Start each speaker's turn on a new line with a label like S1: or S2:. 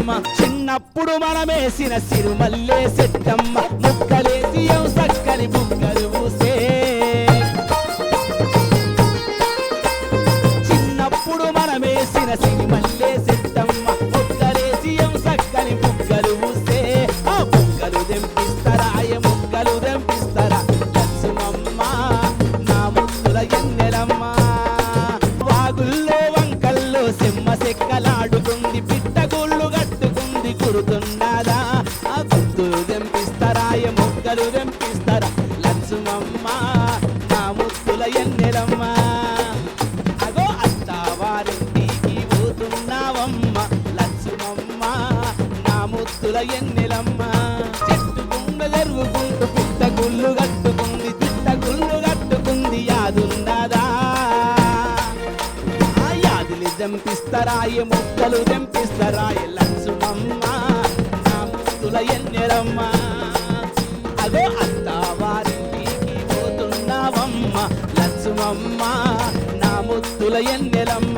S1: ఎన్నెలమ్మ చిన్నప్పుడు మనమేసిన సిరుమల్లే సెట్టమ్మ ముక్కలేసి సక్కని బుక్కలు పూసే చిన్నప్పుడు మనమేసిన సిరిమల్లే సెట్టమ్మ ముక్కలేసి సక్కని బుక్కలు పూసే ఆ బుక్కలు దెంపిస్తారాయ ముక్కలు దెంపిస్తారా లక్ష్మమ్మ నా ముద్దుల ఎన్నెలమ్మ వాగుల్లో వంకల్లో సెమ్మ సెక్కలాడుకుంది పిట్టగుళ్ళు కట్టుకుంది కుడుతున్నదా ఆ గుర్తులు దెంపిస్తారాయ ముక్కలు దెంపిస్తారా లక్ష్మమ్మ నా ముద్దుల ఎన్నెలమ్మ అగో అత్తవారింటికి పోతున్నావమ్మ లక్ష్మమ్మ నా ముద్దుల ఎన్నెలమ్మ చెట్టు గుండ జరుగుకుంటూ పిట్టగుళ్ళు కట్టుకుంది పిట్టగుళ్ళు కట్టుకుంది యాదున్నదా ఆ యాదులు దెంపిస్తారాయ ముక్కలు దెంపిస్తారాయ లక్ష్మమ్మ నా ముద్దుల ఎన్నెలమ్మ అగో అత్తవారింటికి పోతున్నావమ్మ లక్ష్మమ్మ నా ముద్దుల ఎన్నెలమ్మ